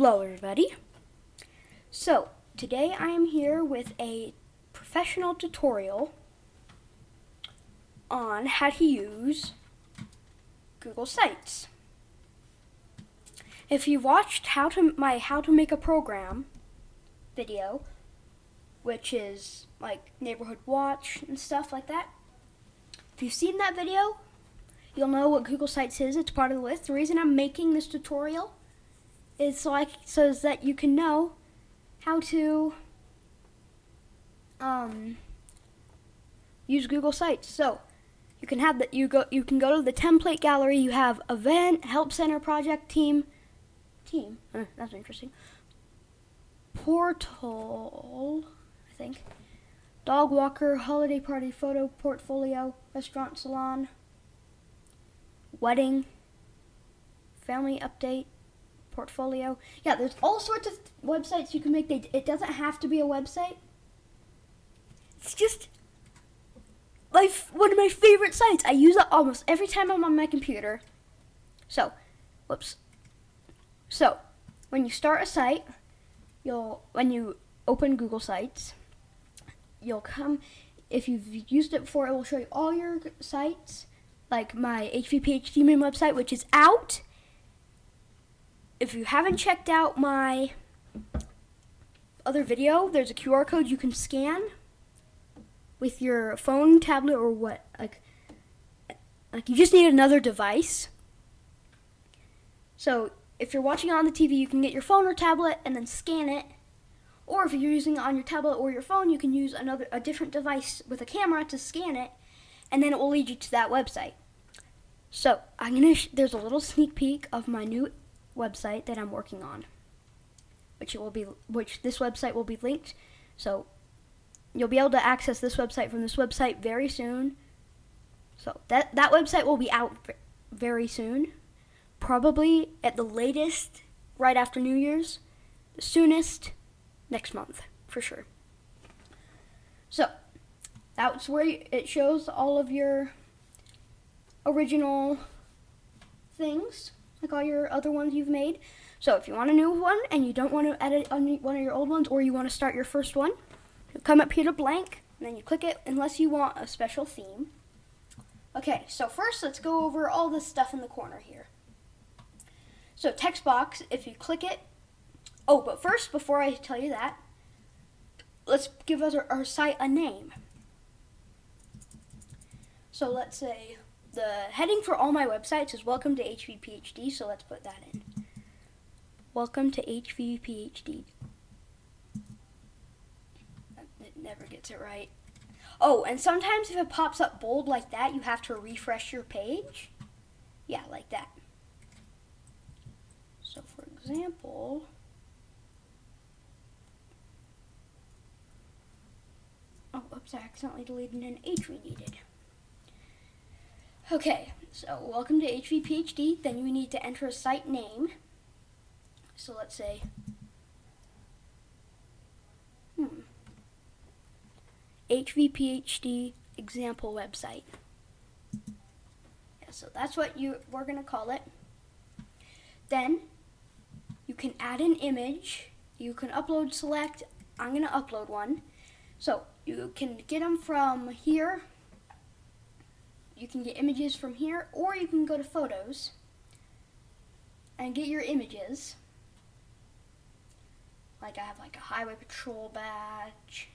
Hello everybody. So today I am here with a professional tutorial on how to use Google Sites. If you watched my how to make a program video, which is like Neighborhood Watch and stuff like that, if you've seen that video, you'll know what Google Sites is. It's part of the list. The reason I'm making this tutorial is so that you can know how to use Google Sites. So you can have that. You can go to the template gallery. You have event, help center, project, team. That's interesting. Portal, I think. Dog walker, holiday party, photo portfolio, restaurant, salon, wedding, family update, portfolio. Yeah, there's all sorts of websites you can make. It doesn't have to be a website. It's just one of my favorite sites. I use it almost every time I'm on my computer. So, when you start a site, when you open Google Sites, you'll come, if you've used it before, it will show you all your sites, like my HVPhD main website, which is out. If you haven't checked out my other video, there's a QR code you can scan with your phone, tablet, or what, like you just need another device. So if you're watching on the TV, you can get your phone or tablet and then scan it. Or if you're using it on your tablet or your phone, you can use a different device with a camera to scan it, and then it will lead you to that website. So there's a little sneak peek of my new website that I'm working on, which this website will be linked. So you'll be able to access this website from this website very soon. So that website will be out very soon, probably at the latest right after New Year's, the soonest next month for sure. So that's where it shows all of your original things, like all your other ones you've made. So if you want a new one and you don't want to edit on one of your old ones, or you want to start your first one, you come up here to blank, and then you click it unless you want a special theme. Okay, so first let's go over all this stuff in the corner here. So text box, if you click it, but first, before I tell you that, let's give our site a name. So let's say the heading for all my websites is Welcome to HVPhD, so let's put that in. Welcome to HVPhD. It never gets it right. Oh, and sometimes if it pops up bold like that, you have to refresh your page. Yeah, like that. So for example, I accidentally deleted an H we needed. Okay, so welcome to HVPhD. Then you need to enter a site name. So let's say, HVPhD example website. Yeah, so that's what we're gonna call it. Then you can add an image. You can upload, select. I'm gonna upload one. So you can get them from here. You can get images from here, or you can go to photos and get your images. Like I have like a highway patrol badge.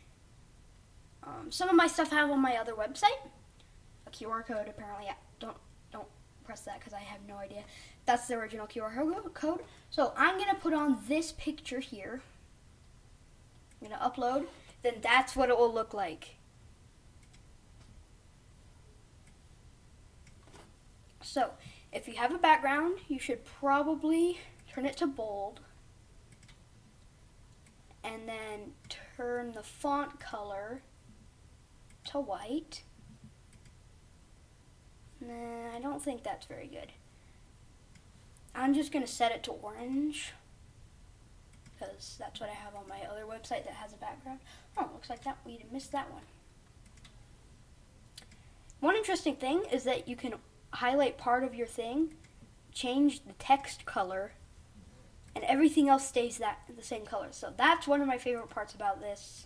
Some of my stuff I have on my other website. A QR code apparently. Don't press that because I have no idea. That's the original QR code. So I'm gonna put on this picture here. I'm gonna upload. Then that's what it will look like. So if you have a background, you should probably turn it to bold, and then turn the font color to white. Nah, I don't think that's very good. I'm just gonna set it to orange, because that's what I have on my other website that has a background. Oh, looks like that we missed that one. One interesting thing is that you can highlight part of your thing, change the text color, and everything else stays the same color. So that's one of my favorite parts about this.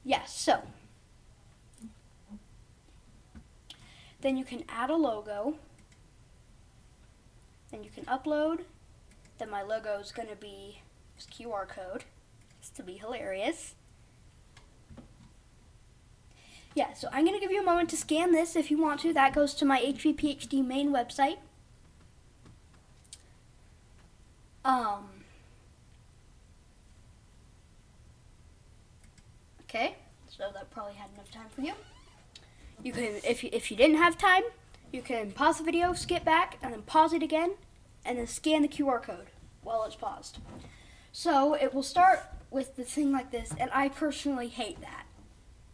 Yes, so then you can add a logo. Then you can upload. Then my logo is going to be this QR code. It's to be hilarious. Yeah, so I'm going to give you a moment to scan this if you want to. That goes to my HVPHD main website. Okay, so that probably had enough time for you. You can, if you didn't have time, you can pause the video, skip back, and then pause it again, and then scan the QR code while it's paused. So it will start with the thing like this, and I personally hate that.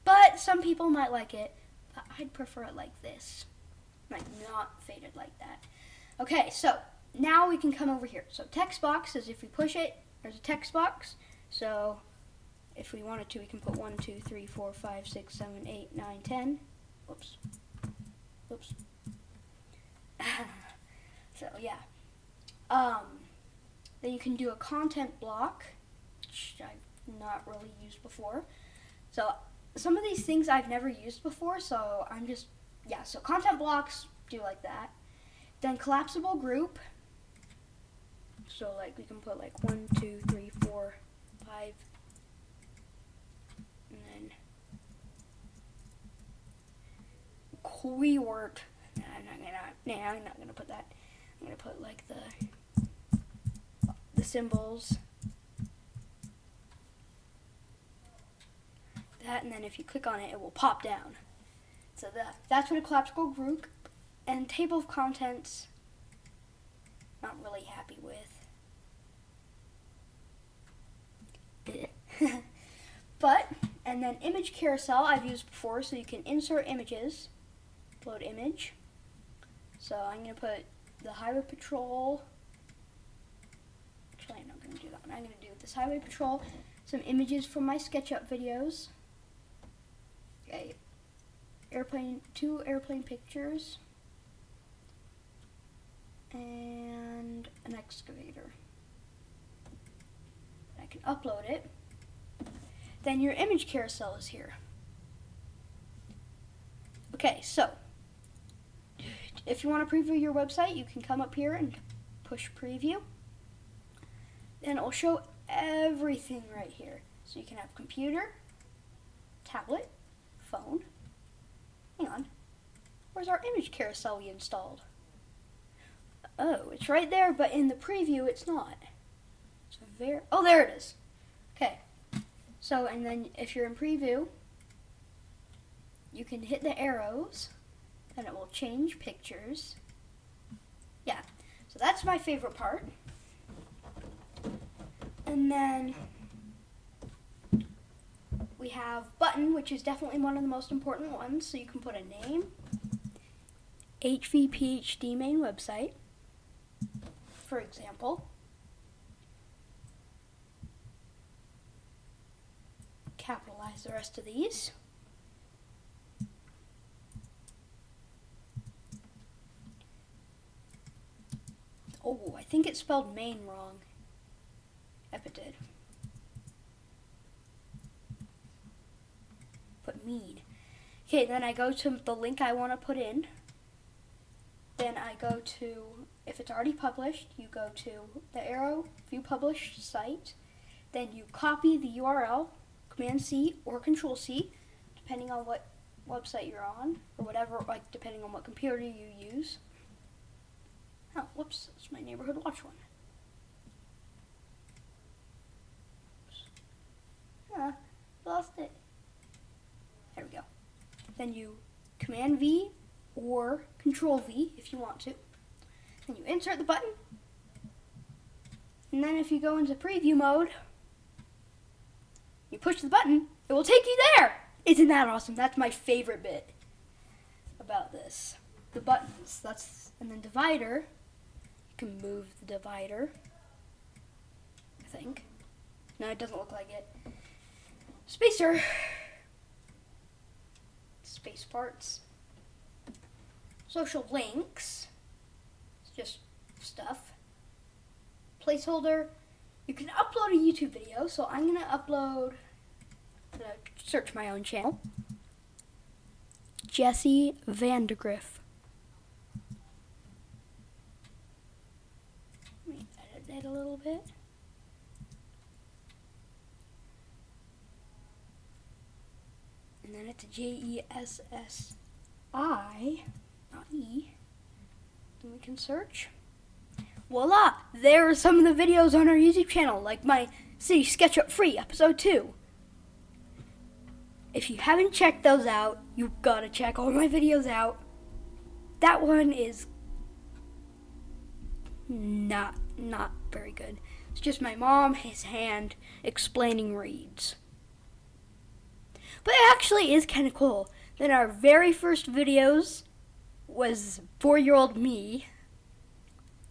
But some people might like it, but I'd prefer it like this. Like not faded like that. Okay, so now we can come over here. So text box is if we push it, there's a text box. So if we wanted to, we can put 1, 2, 3, 4, 5, 6, 7, 8, 9, 10. Whoops. Whoops. So yeah. Then you can do a content block, which I've not really used before. So some of these things I've never used before, so I'm just, yeah, so content blocks do like that. Then collapsible group. So like we can put like 1, 2, 3, 4, 5, and then keyword. I'm not gonna put that. I'm gonna put like the symbols. That, and then if you click on it, it will pop down. So that's what a collapsible group. And table of contents, not really happy with. But, and then image carousel I've used before, so you can insert images, upload image. So I'm going to put the Highway Patrol. Actually, I'm not going to do that one. I'm going to do this Highway Patrol, some images from my SketchUp videos. Okay, two airplane pictures, and an excavator. I can upload it. Then your image carousel is here. Okay, so if you want to preview your website, you can come up here and push preview. Then it will show everything right here. So you can have computer, tablet, phone. Hang on. Where's our image carousel we installed? Oh, it's right there, but in the preview it's not. Oh, there it is. Okay. So, and then if you're in preview, you can hit the arrows, and it will change pictures. Yeah. So that's my favorite part. And then we have button, which is definitely one of the most important ones. So you can put a name, HVPHD main website, for example. Capitalize the rest of these. Oh, I think it spelled main wrong. Yep, it did. Put mean. Okay, then I go to the link I want to put in. Then I go to, if it's already published, you go to the arrow, view published site. Then you copy the URL, Command C or Control C, depending on what website you're on, or whatever, like depending on what computer you use. Oh, whoops, that's my Neighborhood Watch one. Oops. Lost it. There we go. Then you Command V or Control V if you want to. Then you insert the button. And then if you go into preview mode, you push the button, it will take you there. Isn't that awesome? That's my favorite bit about this. The buttons. And then divider. You can move the divider, I think. No, it doesn't look like it. Spacer. Space parts. Social links. It's just stuff. placeholder. You can upload a YouTube video. So I'm going to search my own channel. Jesse Vandergriff. Let me edit that a little bit. And then it's Jessi, not E. Then we can search. Voila! There are some of the videos on our YouTube channel, like my City SketchUp Free, episode 2. If you haven't checked those out, you've got to check all my videos out. That one is not very good. It's just my mom, his hand, explaining reads. But it actually is kind of cool. Then our very first videos was 4-year-old me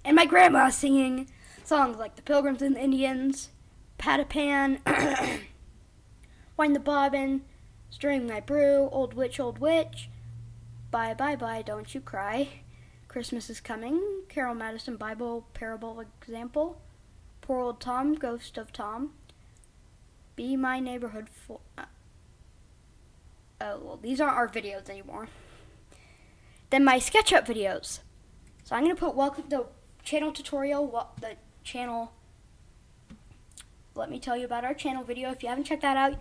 and my grandma singing songs like The Pilgrims and the Indians, Pat-a-Pan, Wind the Bobbin, Stirring My Brew, Old Witch, Bye, Bye, Bye, Don't You Cry, Christmas is Coming, Carol Madison Bible Parable Example, Poor Old Tom, Ghost of Tom, Be My Neighborhood these aren't our videos anymore. Then my SketchUp videos. So I'm going to put the channel tutorial, let me tell you about our channel video. If you haven't checked that out,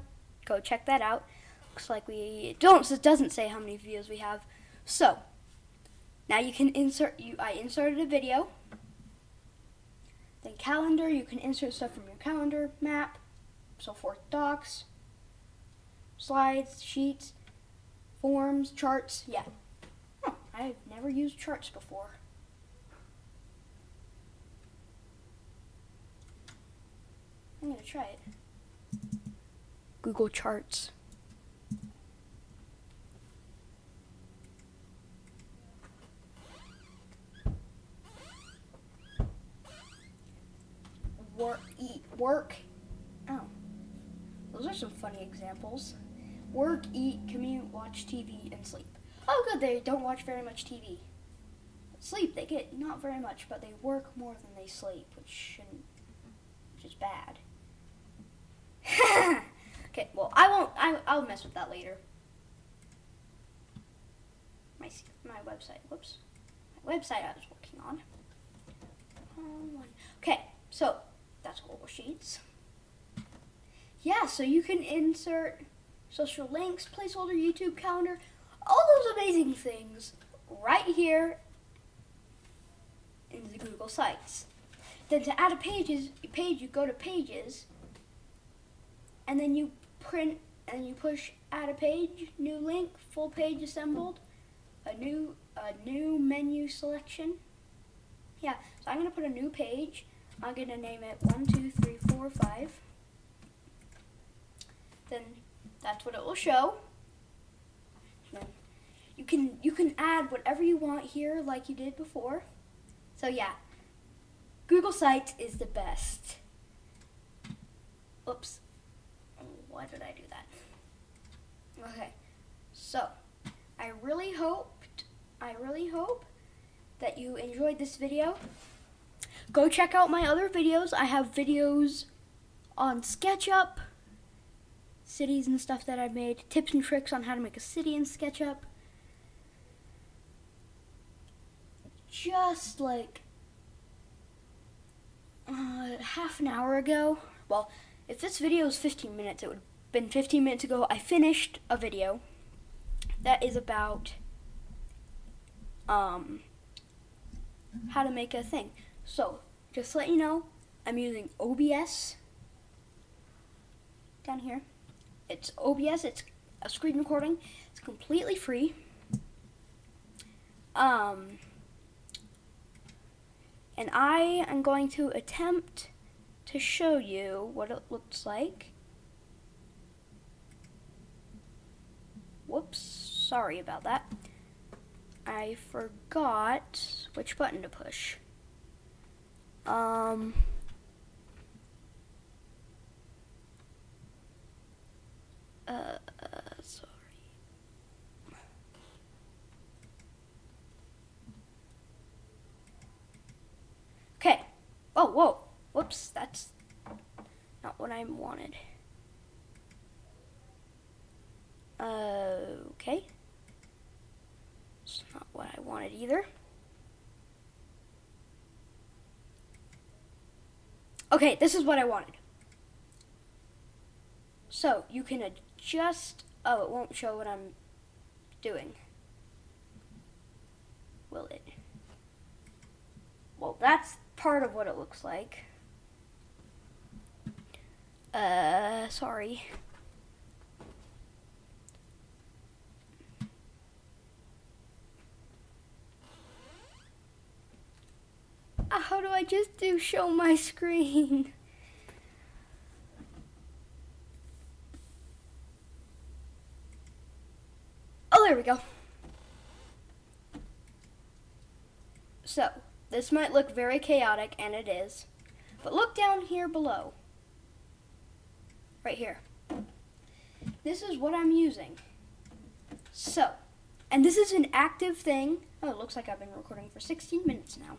go check that out. Looks like it doesn't say how many videos we have. So, now you can I inserted a video. Then calendar, you can insert stuff from your calendar, map, so forth, docs, slides, sheets, forms, charts, yeah. I've never used charts before. I'm going to try it. Google Charts. Work, eat, work. Oh. Those are some funny examples. Work, eat, commute, watch TV, and sleep. Oh, good, they don't watch very much TV. Sleep, they get not very much, but they work more than they sleep, which is bad. Okay, well, I'll mess with that later. My website, whoops. My website I was working on. Okay, so that's Google Sheets. Yeah, so you can insert social links, placeholder, YouTube calendar, all those amazing things right here in the Google Sites. Then to add a page, you go to Pages, and then you print and you push Add a Page, New Link, Full Page Assembled, a new menu selection. Yeah, so I'm gonna put a new page. I'm gonna name it 1, 2, 3, 4, 5. Then that's what it will show. Then you can add whatever you want here, like you did before. So yeah, Google Sites is the best. Oops, why did I do that? Okay, so I really hope that you enjoyed this video. Go check out my other videos. I have videos on SketchUp, cities and stuff that I've made, tips and tricks on how to make a city in SketchUp. Just like half an hour ago. Well, if this video is 15 minutes, it would have been 15 minutes ago. I finished a video that is about how to make a thing. So, just to let you know, I'm using OBS down here. It's OBS, it's a screen recording. It's completely free. And I am going to attempt to show you what it looks like. Whoops, sorry about that. I forgot which button to push. Sorry. Okay. Oh, whoa. what I wanted. Okay. It's not what I wanted either. Okay, this is what I wanted. So, you can adjust... Oh, it won't show what I'm doing. Will it? Well, that's part of what it looks like. Sorry. How do I just do show my screen? Oh, there we go. So, this might look very chaotic, and it is. But look down here below. Right here. This is what I'm using. So, and this is an active thing. Oh, it looks like I've been recording for 16 minutes now.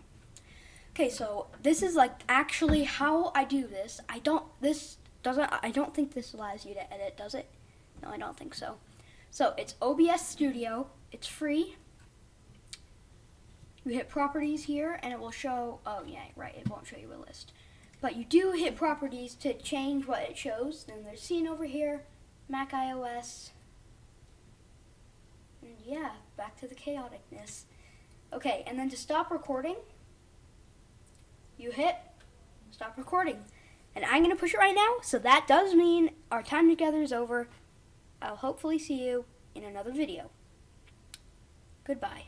Okay, so this is like actually how I do this. I don't think this allows you to edit, does it? No, I don't think so. So, it's OBS Studio. It's free. You hit properties here and it will show, oh yeah, right, it won't show you a list. But you do hit properties to change what it shows. Then there's scene over here, Mac iOS. And yeah, back to the chaoticness. Okay, and then to stop recording, you hit stop recording. And I'm going to push it right now, so that does mean our time together is over. I'll hopefully see you in another video. Goodbye.